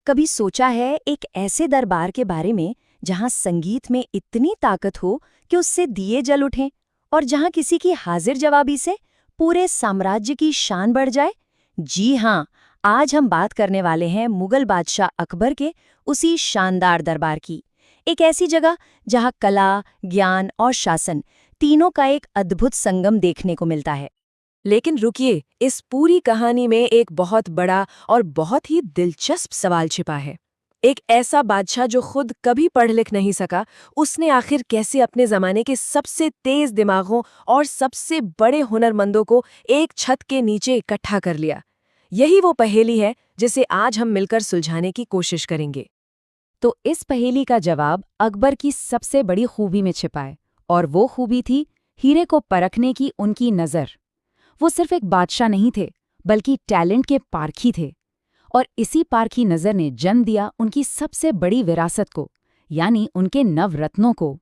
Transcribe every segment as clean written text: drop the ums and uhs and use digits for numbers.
कभी सोचा है एक ऐसे दरबार के बारे में जहां संगीत में इतनी ताकत हो कि उससे दिए जल उठें और जहां किसी की हाजिर जवाबी से पूरे साम्राज्य की शान बढ़ जाए? जी हाँ, आज हम बात करने वाले हैं मुगल बादशाह अकबर के उसी शानदार दरबार की। एक ऐसी जगह जहां कला, ज्ञान और शासन तीनों का एक अद्भुत संगम देखने को मिलता है। लेकिन रुकिए, इस पूरी कहानी में एक बहुत बड़ा और बहुत ही दिलचस्प सवाल छिपा है। एक ऐसा बादशाह जो खुद कभी पढ़ लिख नहीं सका, उसने आखिर कैसे अपने जमाने के सबसे तेज दिमागों और सबसे बड़े हुनरमंदों को एक छत के नीचे इकट्ठा कर लिया? यही वो पहेली है जिसे आज हम मिलकर सुलझाने की कोशिश करेंगे। तो इस पहेली का जवाब अकबर की सबसे बड़ी खूबी में छिपा है, और वो खूबी थी हीरे को परखने की उनकी नज़र। वो सिर्फ एक बादशाह नहीं थे, बल्कि टैलेंट के पारखी थे। और इसी पारखी नज़र ने जन्म दिया उनकी सबसे बड़ी विरासत को, यानी उनके नवरत्नों को।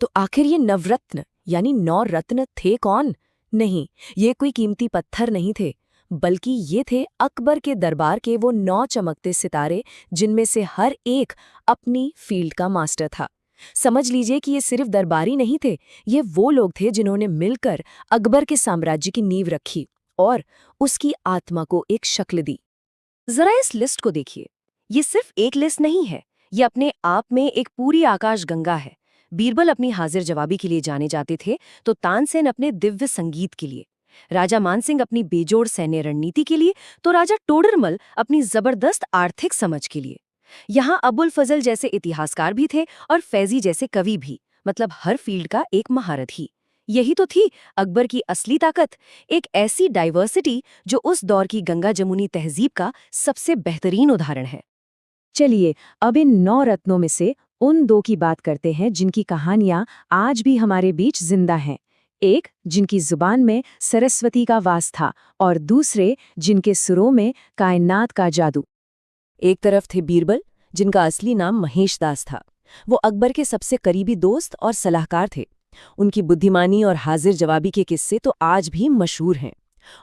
तो आखिर ये नवरत्न यानी 9 रत्न थे कौन? नहीं, ये कोई कीमती पत्थर नहीं थे, बल्कि ये थे अकबर के दरबार के वो 9 चमकते सितारे, जिनमें से हर एक अपनी फील्ड का मास्टर था। समझ लीजिए कि ये सिर्फ दरबारी नहीं थे, ये वो लोग थे जिन्होंने मिलकर अकबर के साम्राज्य की नींव रखी और उसकी आत्मा को एक शक्ल दी। जरा इस लिस्ट को देखिए। ये सिर्फ एक लिस्ट नहीं है, ये अपने आप में एक पूरी आकाशगंगा है। बीरबल अपनी हाजिर जवाबी के लिए जाने जाते थे, तो तानसेन अपने दिव्य संगीत के लिए, राजा मानसिंह अपनी बेजोड़ सैन्य रणनीति के लिए, तो राजा टोडरमल अपनी जबरदस्त आर्थिक समझ के लिए। यहाँ अबुल फजल जैसे इतिहासकार भी थे और फैजी जैसे कवि भी, मतलब हर फील्ड का एक महारथ ही। यही तो थी अकबर की असली ताकत, एक ऐसी डाइवर्सिटी जो उस दौर की गंगा जमुनी तहजीब का सबसे बेहतरीन उदाहरण है। चलिए, अब इन 9 रत्नों में से उन 2 की बात करते हैं जिनकी कहानियां आज भी हमारे बीच जिंदा हैं। एक जिनकी जुबान में सरस्वती का वास था, और दूसरे जिनके सुरों में कायनात का जादू। एक तरफ थे बीरबल, जिनका असली नाम महेश दास था। वो अकबर के सबसे करीबी दोस्त और सलाहकार थे। उनकी बुद्धिमानी और हाजिर जवाबी के किस्से तो आज भी मशहूर हैं।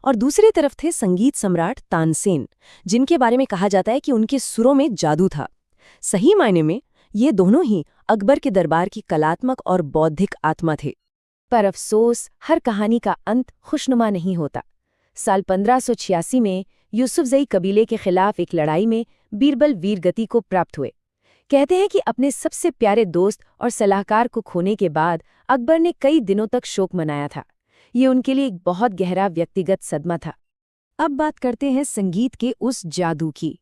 और दूसरी तरफ थे संगीत सम्राट तानसेन, जिनके बारे में कहा जाता है कि उनके सुरों में जादू था। सही मायने में ये दोनों ही अकबर के दरबार की कलात्मक और बौद्धिक आत्मा थे। पर अफसोस, हर कहानी का अंत खुशनुमा नहीं होता। साल 1586 में यूसुफजई कबीले के खिलाफ एक लड़ाई में बीरबल वीरगति को प्राप्त हुए। कहते हैं कि अपने सबसे प्यारे दोस्त और सलाहकार को खोने के बाद अकबर ने कई दिनों तक शोक मनाया था। ये उनके लिए एक बहुत गहरा व्यक्तिगत सदमा था। अब बात करते हैं संगीत के उस जादू की।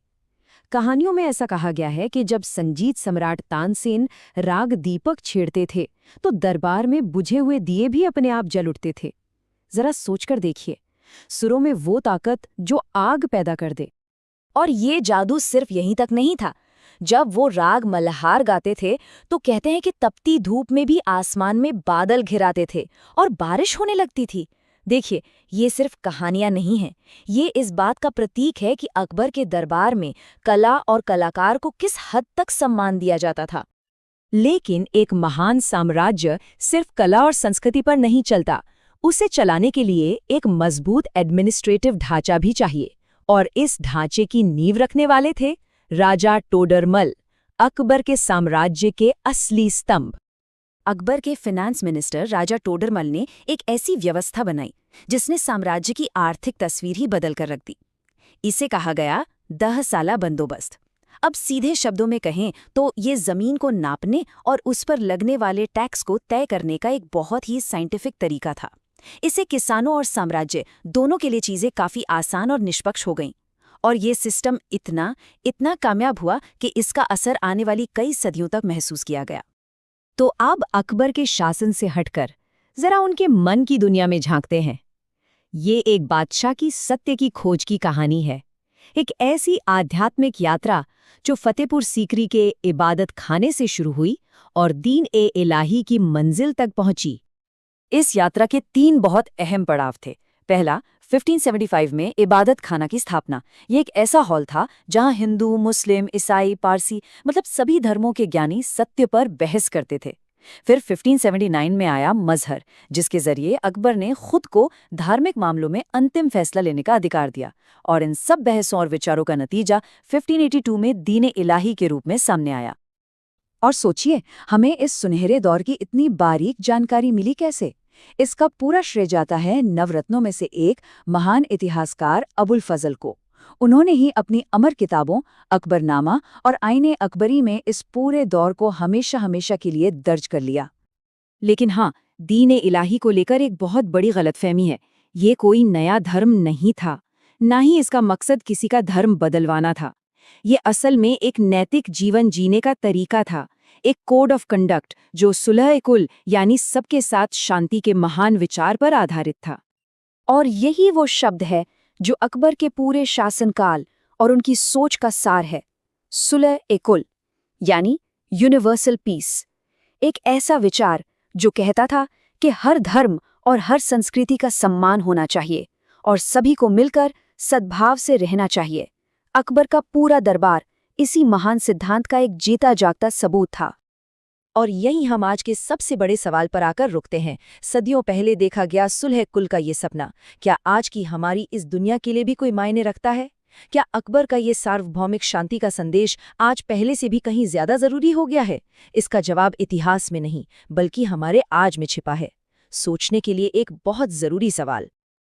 कहानियों में ऐसा कहा गया है कि जब संगीत सम्राट तानसेन राग दीपक छेड़ते थे, तो दरबार में बुझे हुए दिए भी अपने आप जल उठते थे। जरा सोचकर देखिए, सुरों में वो ताकत जो आग पैदा कर दे। और ये जादू सिर्फ यहीं तक नहीं था। जब वो राग मल्हार गाते थे, तो कहते हैं कि तपती धूप में भी आसमान में बादल घिराते थे और बारिश होने लगती थी। देखिए, ये सिर्फ कहानियां नहीं हैं, ये इस बात का प्रतीक है कि अकबर के दरबार में कला और कलाकार को किस हद तक सम्मान दिया जाता था। लेकिन एक महान साम्राज्य सिर्फ कला और संस्कृति पर नहीं चलता। उसे चलाने के लिए एक मजबूत एडमिनिस्ट्रेटिव ढांचा भी चाहिए, और इस ढांचे की नींव रखने वाले थे राजा टोडरमल, अकबर के साम्राज्य के असली स्तंभ। अकबर के फिनेंस मिनिस्टर राजा टोडरमल ने एक ऐसी व्यवस्था बनाई जिसने साम्राज्य की आर्थिक तस्वीर ही बदल कर रख दी। इसे कहा गया 10 साला बंदोबस्त। अब सीधे शब्दों में कहें तो ये जमीन को नापने और उस पर लगने वाले टैक्स को तय करने का एक बहुत ही साइंटिफिक तरीका था। इससे किसानों और साम्राज्य दोनों के लिए चीजें काफी आसान और निष्पक्ष हो गईं। और ये सिस्टम इतना कामयाब हुआ कि इसका असर आने वाली कई सदियों तक महसूस किया गया। तो अब अकबर के शासन से हटकर जरा उनके मन की दुनिया में झांकते हैं। ये एक बादशाह की सत्य की खोज की कहानी है, एक ऐसी आध्यात्मिक यात्रा जो फतेहपुर सीकरी के इबादत खाने से शुरू हुई और दीन-ए-इलाही की मंजिल तक पहुंची। इस यात्रा के 3 बहुत अहम पड़ाव थे। पहला, 1575 में इबादत खाना की स्थापना। ये एक ऐसा हॉल था जहां हिंदू, मुस्लिम, ईसाई, पारसी, मतलब सभी धर्मों के ज्ञानी सत्य पर बहस करते थे। फिर 1579 में आया मजहर, जिसके जरिए अकबर ने खुद को धार्मिक मामलों में अंतिम फैसला लेने का अधिकार दिया, और इन सब बहसों और विचारों का नतीजा 1582 में दीन इलाही के रूप में सामने आया। और सोचिए, हमें इस सुनहरे दौर की इतनी बारीक जानकारी मिली कैसे? इसका पूरा श्रेय जाता है नवरत्नों में से एक महान इतिहासकार अबुल फजल को। उन्होंने ही अपनी अमर किताबों अकबरनामा और आईने अकबरी में इस पूरे दौर को हमेशा हमेशा के लिए दर्ज कर लिया। लेकिन हाँ, दीन इलाही को लेकर एक बहुत बड़ी गलतफहमी है। ये कोई नया धर्म नहीं था, ना ही इसका मकसद किसी का धर्म बदलवाना था। ये असल में एक नैतिक जीवन जीने का तरीका था, एक कोड ऑफ कंडक्ट जो सुलह-ए-कुल यानी सबके साथ शांति के महान विचार पर आधारित था। और यही वो शब्द है जो अकबर के पूरे शासनकाल और उनकी सोच का सार है, सुलह-ए-कुल यानी यूनिवर्सल पीस। एक ऐसा विचार जो कहता था कि हर धर्म और हर संस्कृति का सम्मान होना चाहिए और सभी को मिलकर सद्भाव से रहना चाहिए। अकबर का पूरा दरबार इसी महान सिद्धांत का एक जीता जागता सबूत था। और यही हम आज के सबसे बड़े सवाल पर आकर रुकते हैं। सदियों पहले देखा गया सुलह-ए-कुल का ये सपना, क्या आज की हमारी इस दुनिया के लिए भी कोई मायने रखता है? क्या अकबर का ये सार्वभौमिक शांति का संदेश आज पहले से भी कहीं ज्यादा जरूरी हो गया है? इसका जवाब इतिहास में नहीं, बल्कि हमारे आज में छिपा है। सोचने के लिए एक बहुत जरूरी सवाल।